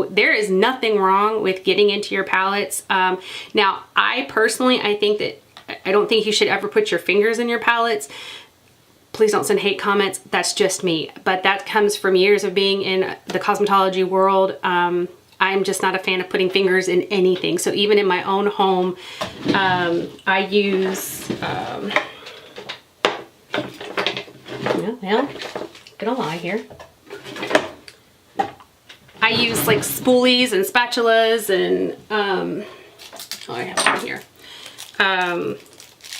So there is nothing wrong with getting into your palettes. Now, I think that I don't think you should ever put your fingers in your palettes. Please don't send hate comments. That's just me. But that comes from years of being in the cosmetology world. I'm just not a fan of putting fingers in anything. So even in my own home, I use, well, gonna lie here. I use like spoolies and spatulas and, oh, I have one here.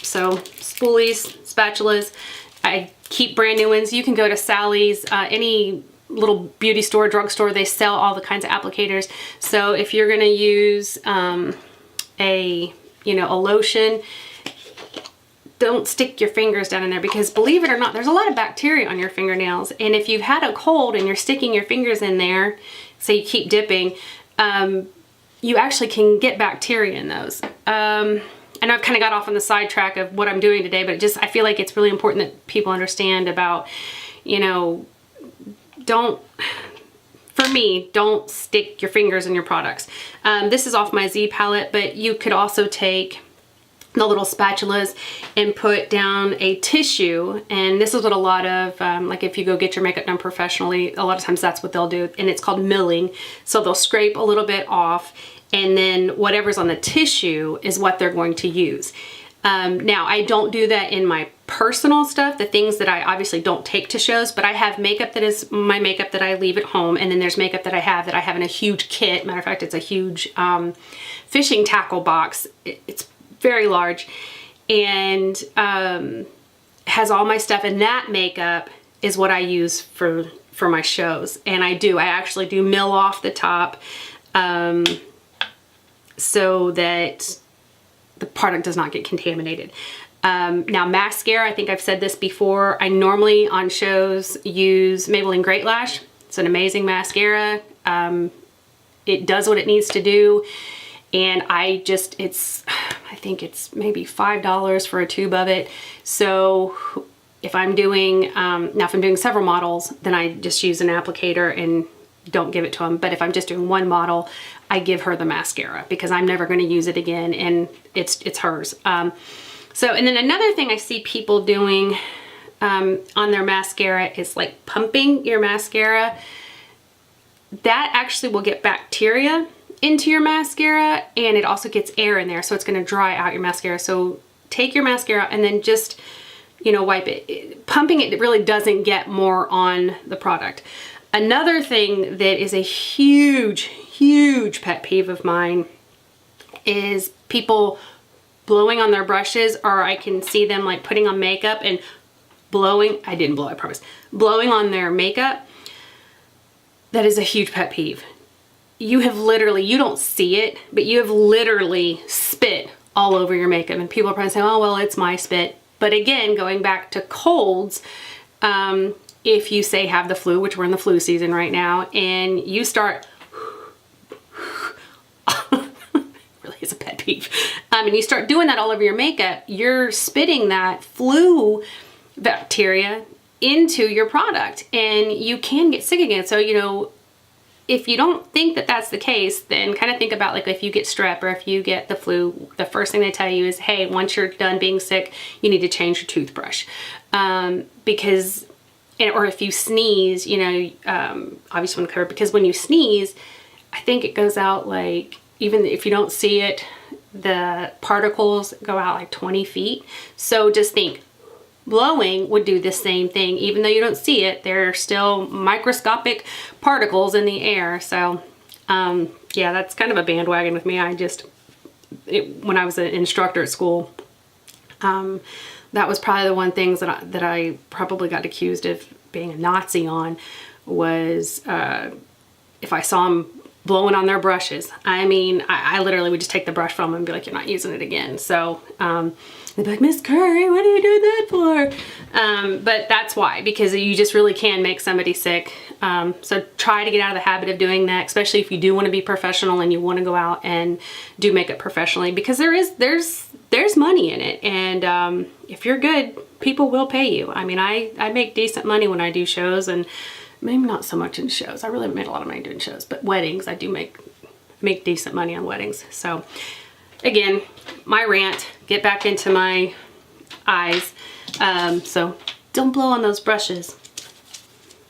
So spoolies, spatulas. I keep brand new ones. You can go to Sally's, any little beauty store, drugstore, they sell all the kinds of applicators. So if you're gonna use a lotion, don't stick your fingers down in there, because believe it or not, there's a lot of bacteria on your fingernails. And if you've had a cold and you're sticking your fingers in there, so you keep dipping, you actually can get bacteria in those. I know I've kind of got off on the sidetrack of what I'm doing today, but I feel like it's really important that people understand about, don't stick your fingers in your products. This is off my Z palette, but you could also take the little spatulas and put down a tissue. And this is what a lot of, like if you go get your makeup done professionally, a lot of times that's what they'll do. And it's called milling. So they'll scrape a little bit off, and then whatever's on the tissue is what they're going to use. Now, I don't do that in my personal stuff, the things that I obviously don't take to shows, but I have makeup that is my makeup that I leave at home, and then there's makeup that I have in a huge kit. Matter of fact, it's a huge fishing tackle box. It's very large, and has all my stuff, and that makeup is what I use for my shows. And I actually do mill off the top, so that the product does not get contaminated. Now mascara, I think I've said this before, I normally on shows use Maybelline Great Lash. It's an amazing mascara. It does what it needs to do. And I think it's maybe $5 for a tube of it. So if I'm doing, if I'm doing several models, then I just use an applicator and don't give it to them. But if I'm just doing one model, I give her the mascara, because I'm never going to use it again, and it's hers. And then another thing I see people doing on their mascara is like pumping your mascara. That actually will get bacteria into your mascara, and it also gets air in there, so it's going to dry out your mascara. So take your mascara and then just, wipe it. Pumping it really doesn't get more on the product. Another thing that is a huge, huge pet peeve of mine is people blowing on their brushes, or I can see them like putting on makeup and blowing. I didn't blow, I promise. Blowing on their makeup. That is a huge pet peeve. You don't see it, but you have literally spit all over your makeup. And people are probably saying, oh, well, it's my spit. But again, going back to colds, if you say have the flu, which we're in the flu season right now, and you start, really is a pet peeve, and you start doing that all over your makeup, you're spitting that flu bacteria into your product, and you can get sick again. So, if you don't think that that's the case, then kind of think about like if you get strep or if you get the flu, the first thing they tell you is, hey, once you're done being sick, you need to change your toothbrush. Because, or if you sneeze, obviously want to cover, because when you sneeze, I think it goes out like, even if you don't see it, the particles go out like 20 feet. So just think, blowing would do the same thing. Even though you don't see it, there are still microscopic particles in the air. So yeah, that's kind of a bandwagon with me. When I was an instructor at school, that was probably the one thing that I probably got accused of being a Nazi on, was if I saw them blowing on their brushes. I mean, I literally would just take the brush from them and be like, you're not using it again. So they'd be like, Miss Curry, what are you doing that for? But that's why, because you just really can make somebody sick. So try to get out of the habit of doing that, especially if you do want to be professional and you want to go out and do makeup professionally, because there's money in it. And if you're good, people will pay you. I mean, I make decent money when I do shows, and maybe not so much in shows. I really haven't made a lot of money doing shows, but weddings, I do make decent money on weddings. So again, my rant, get back into my eyes. So don't blow on those brushes.